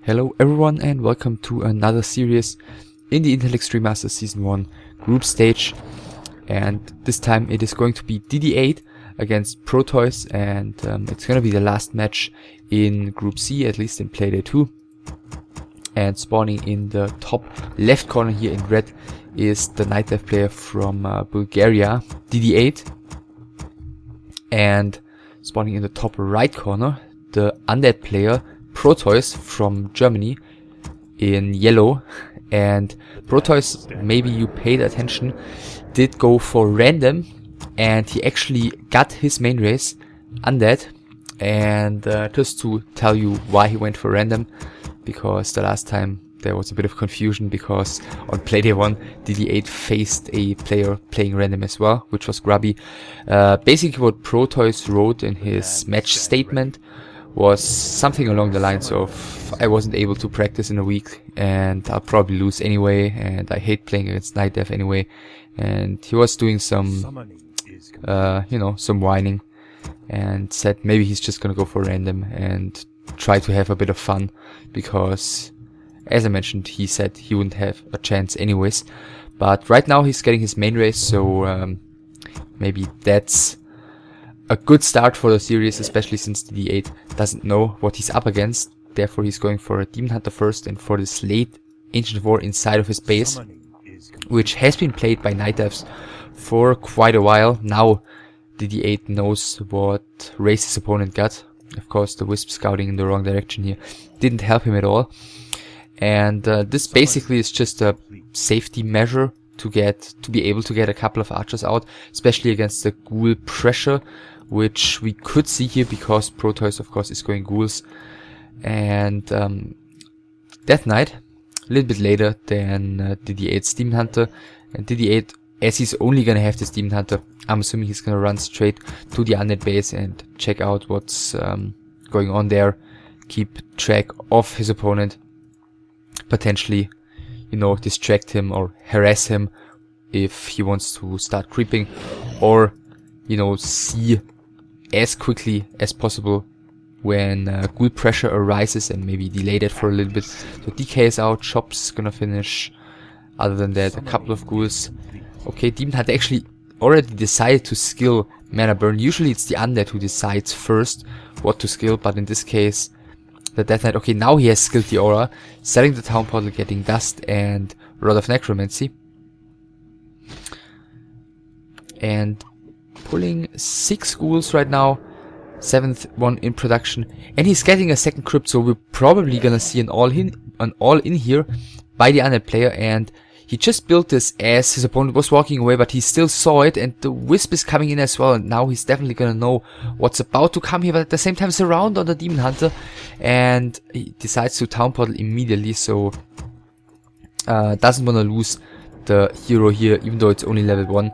Hello everyone and welcome to another series in the Intel Extreme Masters Season 1 group stage, and this time it is going to be DIDI8 against Protois, and it's going to be the last match in Group C, at least in PD2. And spawning in the top left corner here in red is the Night Dive player from Bulgaria, DIDI8, and spawning in the top right corner the Undead player Protois from Germany in yellow. And Protois, maybe you paid attention, did go for random, and he actually got his main race Undead. And just to tell you why he went for random, because the last time there was a bit of confusion, because on play day 1 DIDI8 faced a player playing random as well, which was Grubby. Basically what Protois wrote in his match statement was something along the lines of, I wasn't able to practice in a week and I'll probably lose anyway, and I hate playing against Night Dive anyway. And he was doing some some whining, and said maybe he's just gonna go for random and try to have a bit of fun, because as I mentioned, he said he wouldn't have a chance anyways. But right now he's getting his main race, so maybe that's a good start for the series, especially since DIDI8 doesn't know what he's up against. Therefore he's going for a Demon Hunter first, and for this late Ancient War inside of his base, which has been played by Night Dives for quite a while. Now DIDI8 knows what race his opponent got. Of course, the Wisp scouting in the wrong direction here didn't help him at all. And this basically is just a safety measure to be able to get a couple of archers out, especially against the ghoul pressure, which we could see here because Protois of course is going ghouls. And Death Knight a little bit later than DIDI8's Demon Hunter, and DIDI8, as he's only gonna have this Demon Hunter, I'm assuming he's gonna run straight to the Undead base and check out what's going on there, keep track of his opponent, potentially, distract him or harass him if he wants to start creeping, or, see as quickly as possible when ghoul pressure arises and maybe delay that for a little bit. So DK is out, Chop's gonna finish. Other than that, a couple of ghouls. Okay, Demon Hunter actually already decided to skill Mana Burn. Usually it's the Undead who decides first what to skill, but in this case the Death Knight, okay, now he has skilled the Aura, selling the Town Portal, getting Dust and Rod of Necromancy, and pulling 6 ghouls right now, 7th one in production, and he's getting a second crypt, so we're probably gonna see an all-in here by the Undead player. And he just built this as his opponent was walking away, but he still saw it, and the Wisp is coming in as well, and now he's definitely gonna know what's about to come here, but at the same time surround on the Demon Hunter, and he decides to Town Portal immediately, so doesn't wanna lose the hero here, even though it's only level 1,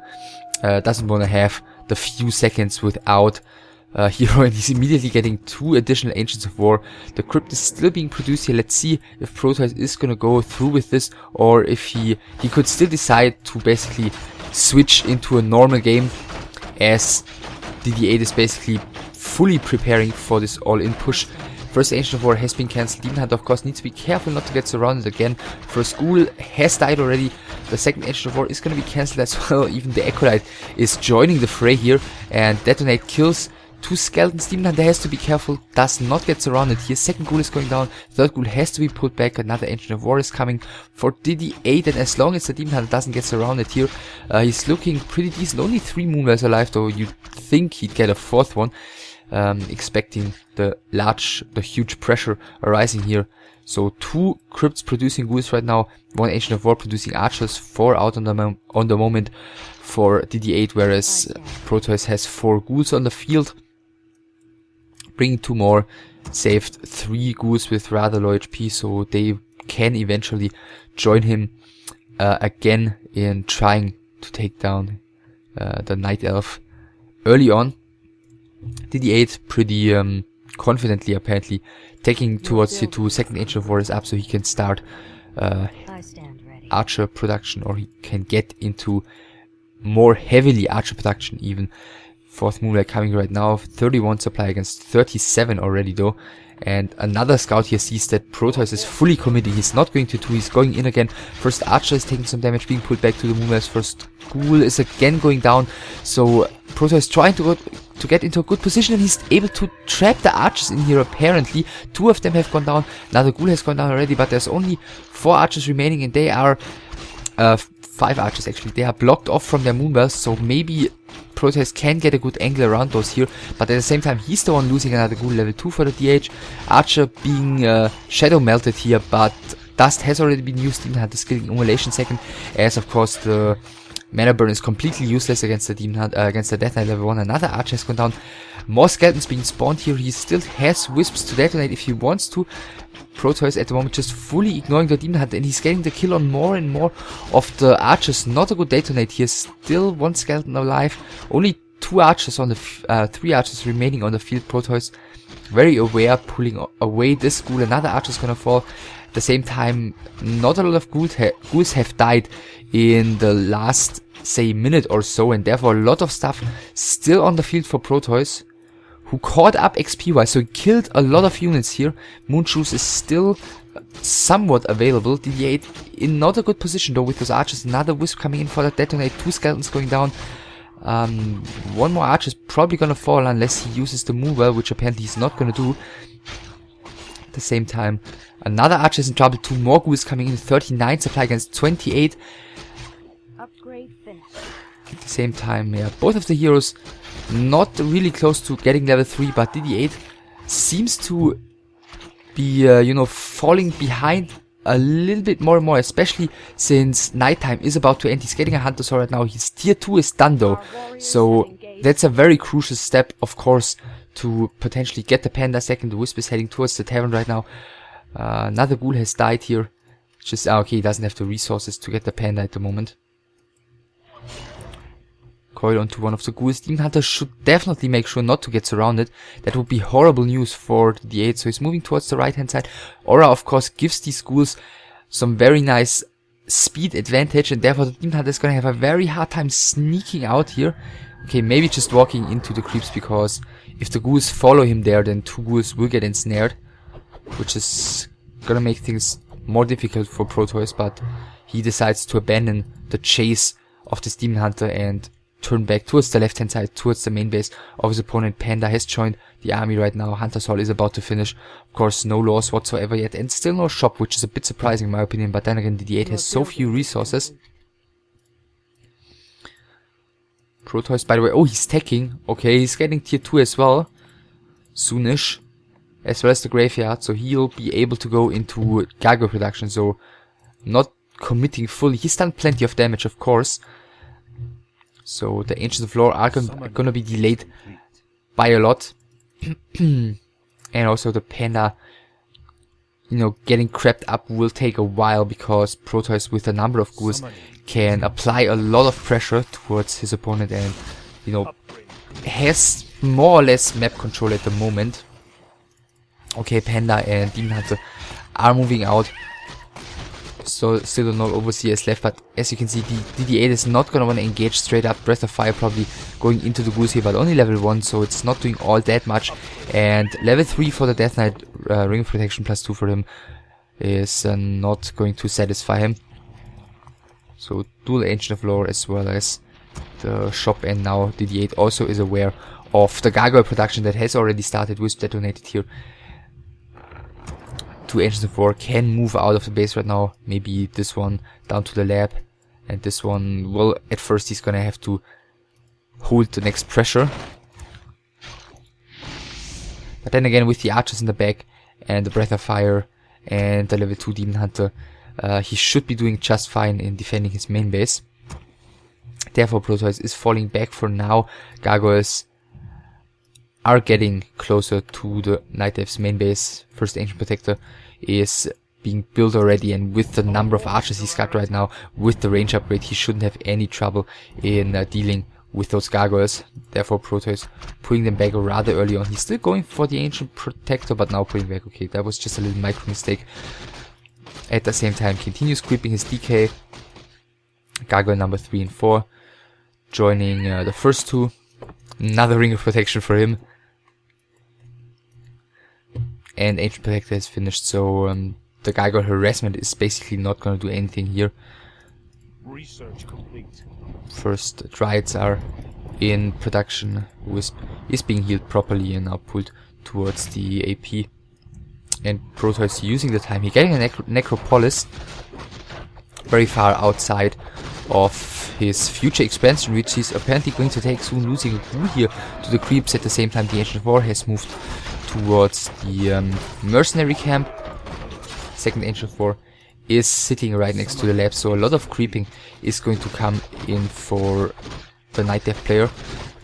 doesn't wanna have the few seconds without hero, and he's immediately getting 2 additional Ancients of War. The crypt is still being produced here. Let's see if Protois is gonna go through with this, or if he could still decide to basically switch into a normal game, as DIDI8 is basically fully preparing for this all-in push. First Ancient of War has been cancelled. Demon Hunter of course needs to be careful not to get surrounded again. First ghoul has died already. The second Ancient of War is gonna be cancelled as well. Even the Acolyte is joining the fray here, and Detonate kills 2 skeletons. Demon Hunter has to be careful, does not get surrounded here. Second ghoul is going down, third ghoul has to be put back. Another Ancient of War is coming for DIDI8, and as long as the Demon Hunter doesn't get surrounded here, he's looking pretty decent. Only 3 Moonwells alive, though you'd think he'd get a 4th one, expecting the huge pressure arising here. So 2 crypts producing ghouls right now, 1 Ancient of War producing archers, 4 out on the moment for DIDI8, whereas Protois has 4 ghouls on the field. Bringing 2 more, saved 3 ghouls with rather low HP, so they can eventually join him again in trying to take down the Night Elf early on. DIDI8 pretty confidently apparently taking towards the 2. Second Ancient of War is up, so he can start archer production, or he can get into more heavily archer production even. 4th Moonlight coming right now, 31 supply against 37 already though, And another scout here sees that Protois is fully committed. He's not going to 2, he's going in again. First Archer is taking some damage, being pulled back to the Moonwells. First Ghoul is again going down. So Protois is trying to get into a good position, and he's able to trap the Archers in here apparently. 2 of them have gone down. Another Ghoul has gone down already, but there's only 4 Archers remaining, and they are 5 Archers actually. They are blocked off from their Moonwells, so maybe Protois can get a good angle around those here, but at the same time he's the one losing another Ghoul, level 2 for the DH. Archer being shadow melted here, but Dust has already been used. Demon Hunter skilling Immolation second, as of course the Mana Burn is completely useless against the Demon Hunter, against the Death Knight level 1. Another Archer has gone down. More Skeletons being spawned here. He still has Wisps to detonate if he wants to. Protois at the moment just fully ignoring the Demon Hunter, and he's getting the kill on more and more of the Archers. Not a good detonate here. Still 1 Skeleton alive. Only 2 Archers on the 3 Archers remaining on the field. Protois very aware, pulling away this Ghoul. Another Archer's gonna fall. At the same time, not a lot of ghouls have died in the last, say, minute or so, and therefore a lot of stuff still on the field for Protois, who caught up XP-wise, so he killed a lot of units here. Moonshoes is still somewhat available. DIDI8 in not a good position though with those Archers. Another Wisp coming in for that detonate. 2 Skeletons going down. 1 more Archer is probably gonna fall unless he uses the Moonwell, which apparently he's not gonna do. At the same time, another Archer is in trouble. 2 more Ghouls coming in. 39 supply against 28. Upgrade finished. At the same time, yeah, both of the heroes not really close to getting level 3, but DIDI8 seems to be, you know, falling behind a little bit more and more, especially since nighttime is about to end. He's getting a Hunter Sword right now. His tier 2 is done though, so that's a very crucial step, of course, to potentially get the Panda second. The Wisp is heading towards the tavern right now. Another Ghoul has died here. Just, okay, he doesn't have the resources to get the Panda at the moment. Coil onto one of the Ghouls. Demon Hunter should definitely make sure not to get surrounded. That would be horrible news for the DIDI8. So he's moving towards the right hand side. Aura of course gives these Ghouls some very nice speed advantage, and therefore the Demon Hunter is gonna have a very hard time sneaking out here. Okay, maybe just walking into the creeps, because if the Ghouls follow him there, then 2 Ghouls will get ensnared, which is gonna make things more difficult for Protois, but he decides to abandon the chase of this Demon Hunter and turn back towards the left hand side, towards the main base of his opponent. Panda has joined the army right now. Hunter's Hall is about to finish. Of course, no loss whatsoever yet, and still no shop, which is a bit surprising in my opinion, but then again, DIDI8 has so few resources. Protois, by the way, oh, he's teching. Okay, he's getting tier 2 as well, soonish, as well as the graveyard, so he'll be able to go into Gargoyle production, so not committing fully. He's done plenty of damage, of course. So the Ancients of Lore are gonna be delayed by a lot. And also the Panda, you know, getting crept up will take a while, because Protois with a number of Ghouls can apply a lot of pressure towards his opponent, and, you know, has more or less map control at the moment. Okay, Panda and Demon Hunter are moving out. So still no overseers left, but as you can see, DIDI8 is not gonna wanna engage straight up. Breath of Fire probably going into the Ghouls here, but only level 1, so it's not doing all that much. And level 3 for the Death Knight, Ring of Protection plus 2 for him is not going to satisfy him. So dual Ancient of Lore as well as the shop, and now DIDI8 also is aware of the Gargoyle production that has already started with detonated here. 2 Ancients of War can move out of the base right now. Maybe this one down to the lab, and this one, well, at first he's gonna have to hold the next pressure. But then again, with the Archers in the back and the Breath of Fire and the level 2 Demon Hunter, he should be doing just fine in defending his main base. Therefore Protois is falling back for now. Gargoyles are getting closer to the Night Elf's main base. First Ancient Protector is being built already, and with the number of archers he's got right now, with the range upgrade, he shouldn't have any trouble in dealing with those gargoyles. Therefore Protois putting them back rather early on. He's still going for the Ancient Protector, but now putting back. Okay, that was just a little micro mistake. At the same time continues creeping his DK. Gargoyle number 3 and 4 joining the first 2. Another Ring of Protection for him. and Ancient Protector is finished, so the Gargoyle Harassment is basically not gonna do anything here. Research complete. First Dryads are in production, Wisp is being healed properly and now pulled towards the AP. And Protois using the time, he's getting a Necropolis very far outside of his future expansion, which he's apparently going to take soon, losing a Ghoul here to the creeps. At the same time, the Ancient War has moved towards the mercenary camp. Second Ancient War is sitting right next to the lab, so a lot of creeping is going to come in for the Night Death player,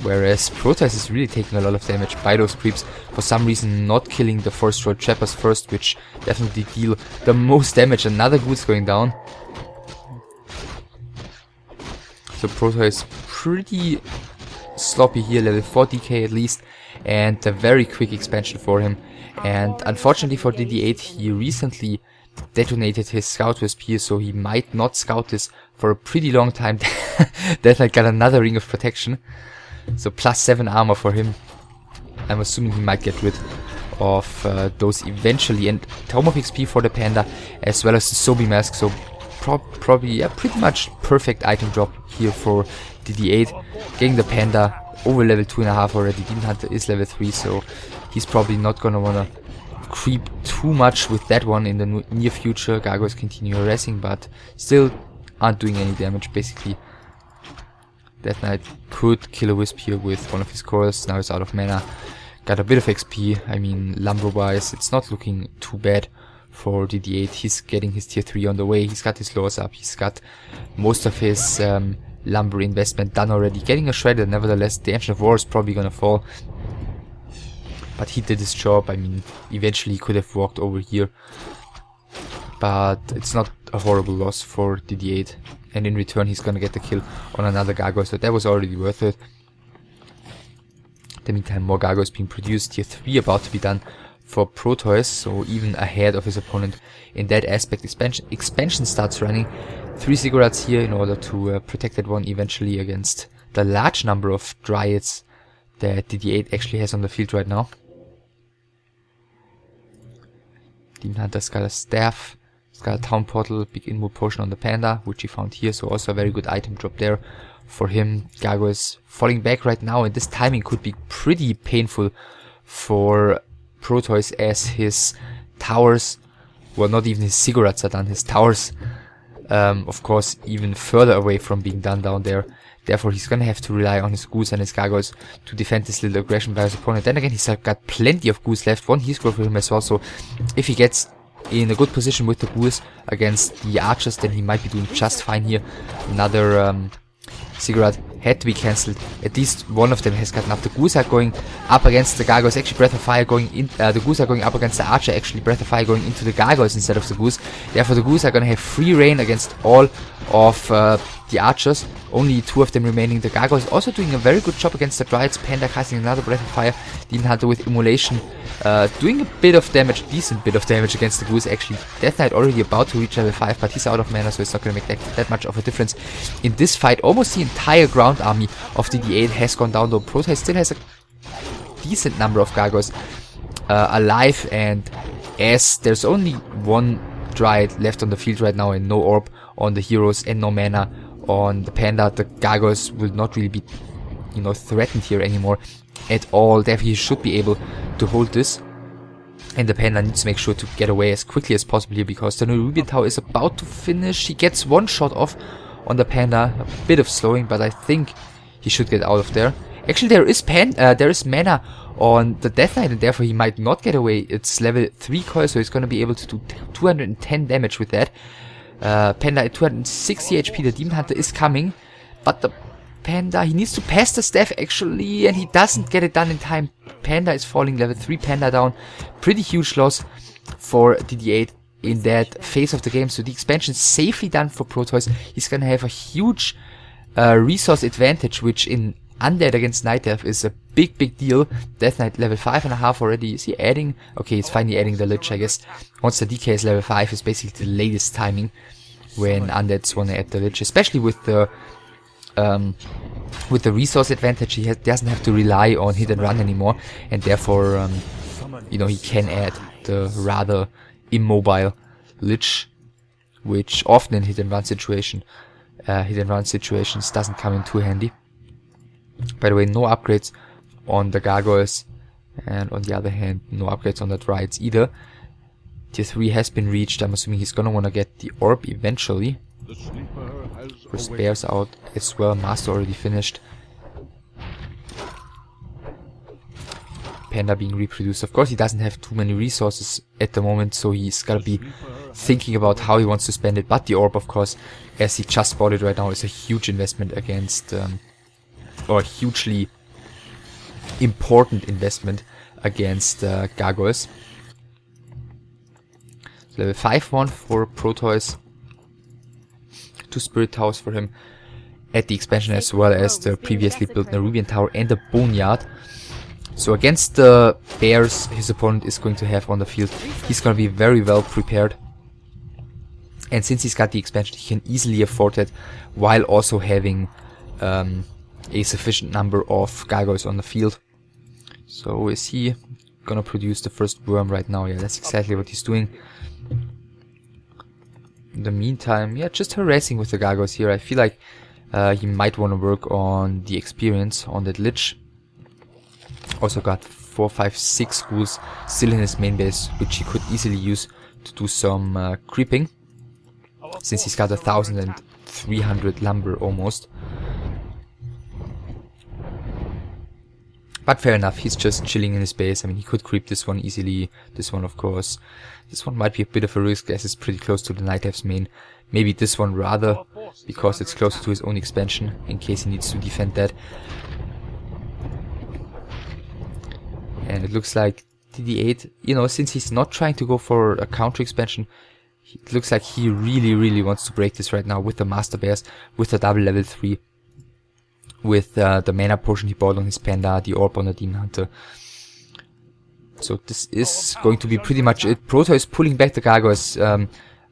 whereas Protois is really taking a lot of damage by those creeps, for some reason not killing the Forest Road Trappers first, which definitely deal the most damage. Another Ghoul's going down. So Protois is pretty sloppy here, level 4 DK at least, and a very quick expansion for him. And unfortunately for DIDI8, he recently detonated his Scout Wisp here, so he might not scout this for a pretty long time. Death Knight got another Ring of Protection, so +7 armor for him. I'm assuming he might get rid of those eventually, and Tome of XP for the Panda, as well as the Sobi Mask, so probably, yeah, pretty much perfect item drop here for DIDI8. Getting the Panda over level 2.5 already. Demon Hunter is level 3, so he's probably not gonna wanna creep too much with that one in the near future. Gargoyles continue harassing, but still aren't doing any damage, basically. Death Knight could kill a Wisp here with one of his cores. Now he's out of mana. Got a bit of XP. I mean, lumber-wise, it's not looking too bad for DIDI8. He's getting his tier 3 on the way. He's got his lures up. He's got most of his lumber investment done already. Getting a shredder, nevertheless. The Ancient of War is probably gonna fall, but he did his job. I mean, eventually he could have walked over here, but it's not a horrible loss for DIDI8. And in return, he's gonna get the kill on another Gargoyle, so that was already worth it. In the meantime, more Gargoyles being produced. Tier 3 about to be done for Protois, so even ahead of his opponent in that aspect. Expansion starts running. 3 Ziggurats here in order to protect that one eventually against the large number of Dryads that DIDI8 actually has on the field right now. Demon Hunter's got a Staff, he's got a Town Portal, big Inmove Potion on the Panda, which he found here, so also a very good item drop there for him. Gargoyles falling back right now, and this timing could be pretty painful for Protois, as his towers, well, not even his Ziggurats are done, his towers, of course, even further away from being done down there. Therefore, he's gonna have to rely on his Ghouls and his Gargoyles to defend this little aggression by his opponent. Then again, he's got plenty of Ghouls left, 1 heal scroll for him as well, so if he gets in a good position with the Ghouls against the archers, then he might be doing just fine here. Another Ziggurat had to be cancelled. At least one of them has gotten up. The Ghouls are going up against the Gargoyles. Actually, Breath of Fire going in. The Ghouls are going up against the Archer. Actually, Breath of Fire going into the Gargoyles instead of the Ghouls. Therefore, the Ghouls are going to have free reign against all of the Archers. Only 2 of them remaining. The Gargoyles also doing a very good job against the Dryads. Panda casting another Breath of Fire. Demon Hunter with Immolation. Doing a bit of damage, decent bit of damage against the Ghouls. Actually, Death Knight already about to reach level 5, but he's out of mana, so it's not going to make that much of a difference in this fight. Almost the entire ground army of DIDI8 has gone down, though Protois still has a decent number of Gargoyles alive, and as there's only 1 Dryad left on the field right now and no orb on the heroes and no mana on the Panda, the Gargoyles will not really be, you know, threatened here anymore at all. Therefore, he should be able to hold this. And the Panda needs to make sure to get away as quickly as possible here, because the Nerubian Tower is about to finish. He gets 1 shot off on the Panda. A bit of slowing, but I think he should get out of there. Actually, there is mana on the Death Knight, and therefore he might not get away. It's level 3 coil, so he's going to be able to do 210 damage with that. Panda at 260 HP. The Demon Hunter is coming, but the Panda, he needs to pass the staff actually, and he doesn't get it done in time. Panda is falling, level 3 Panda down. Pretty huge loss for DIDI8 in that phase of the game. So the expansion is safely done for Protois. He's gonna have a huge resource advantage, which in Undead against Night Elf is a big deal. Death Knight level 5.5 already. Is he adding? Okay, he's finally adding the Lich, I guess. Once the DK is level 5 is basically the latest timing when Undeads wanna add the Lich, especially with the resource advantage. Doesn't have to rely on hit and run anymore, and therefore you know, he can add the rather immobile Lich, which often in hit and run situations doesn't come in too handy. By the way, no upgrades on the gargoyles, and on the other hand, no upgrades on the Dryads either. Tier 3 has been reached. I'm assuming he's gonna wanna get the orb eventually. First bears out as well. Master already finished. Panda being reproduced. Of course, he doesn't have too many resources at the moment, so he's gotta be thinking about how he wants to spend it. But the orb, of course, as he just bought it right now, is a huge investment against, or a hugely important investment against gargoyles. So level 5-1 for Protois. 2 Spirit Towers for him at the expansion, as well as the previously built Nerubian Tower and the Boneyard. So against the bears his opponent is going to have on the field, he's going to be very well prepared. And since he's got the expansion, he can easily afford it, while also having a sufficient number of gargoyles on the field. So is he gonna produce the first worm right now? Yeah, that's exactly what he's doing. In the meantime, yeah, just harassing with the gargoyles here. I feel like he might want to work on the experience on that Lich. Also got 4, 5, 6 schools still in his main base, which he could easily use to do some creeping, since he's got 1,300 lumber almost. But fair enough, he's just chilling in his base. I mean, he could creep this one easily. This one, of course. This one might be a bit of a risk, as it's pretty close to the Night Elf's main. Maybe this one rather, because it's closer to his own expansion, in case he needs to defend that. And it looks like DIDI8, you know, since he's not trying to go for a counter expansion, it looks like he really wants to break this right now with the Master Bears, with the double level 3. With the mana potion he bought on his Panda, the orb on the Demon Hunter. So this is going to be pretty much it. Protois is pulling back the gargoyles. I'm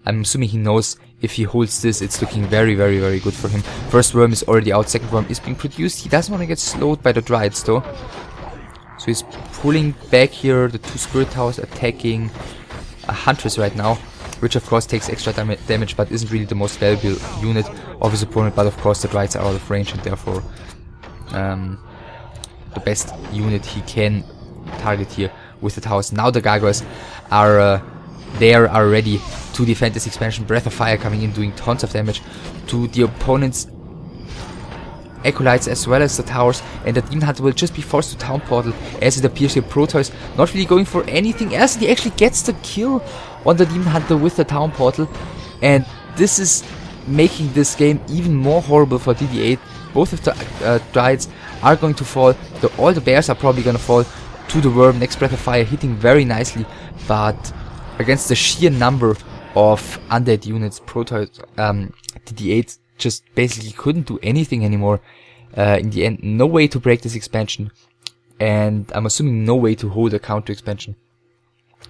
assuming he knows if he holds this, it's looking very good for him. First worm is already out, second worm is being produced. He doesn't want to get slowed by the Dryads though. So he's pulling back here, the 2 Spirit Towers attacking a Huntress right now, which of course takes extra damage, but isn't really the most valuable unit of his opponent. But of course the Dryads are out of range, and therefore the best unit he can target here with the towers. Now the gargoyles are ready to defend this expansion. Breath of Fire coming in, doing tons of damage to the opponent's acolytes as well as the towers, and the Demon Hunter will just be forced to Town Portal, as it appears here. Protois not really going for anything else, and he actually gets the kill on the Demon Hunter with the Town Portal, and this is making this game even more horrible for DIDI8. Both of the Dryads are going to fall, all the bears are probably going to fall to the worm. Next Breath of Fire hitting very nicely, but against the sheer number of undead units, Protois, DIDI8 just basically couldn't do anything anymore. In the end, no way to break this expansion, and I'm assuming no way to hold a counter expansion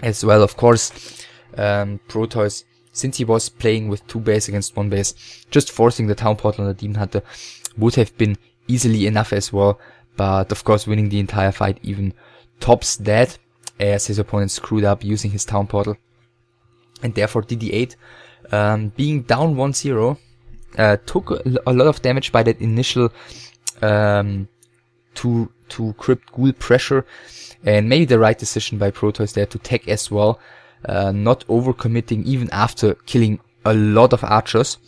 as well. Of course, Protois, since he was playing with 2 base against 1 base, just forcing the Town Portal on the Demon Hunter would have been easily enough as well. But of course, winning the entire fight even tops that, as his opponent screwed up using his Town Portal, and therefore DIDI8, being down 1-0, took a lot of damage by that initial 2 Crypt Ghoul pressure, and maybe the right decision by Protois there to tech as well, not overcommitting even after killing a lot of archers.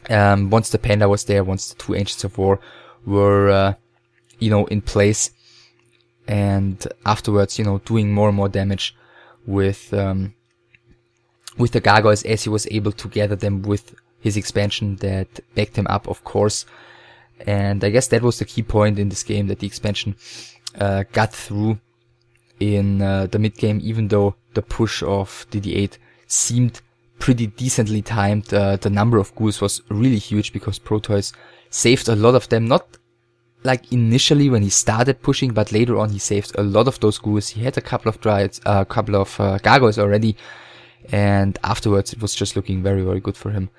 Once the Panda was there, once the 2 Ancients of War were in place, and afterwards doing more and more damage with the gargoyles, as he was able to gather them with his expansion that backed him up, of course. And I guess that was the key point in this game, that the expansion got through in the mid game, even though the push of DIDI8 seemed pretty decently timed. The number of ghouls was really huge because Protois saved a lot of them, not like initially when he started pushing, but later on he saved a lot of those ghouls. He had a couple of Dryads, a couple of gargoyles already, and afterwards it was just looking very good for him.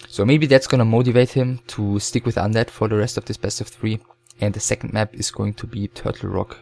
So maybe that's gonna motivate him to stick with Undead for the rest of this best of 3. And the second map is going to be Turtle Rock.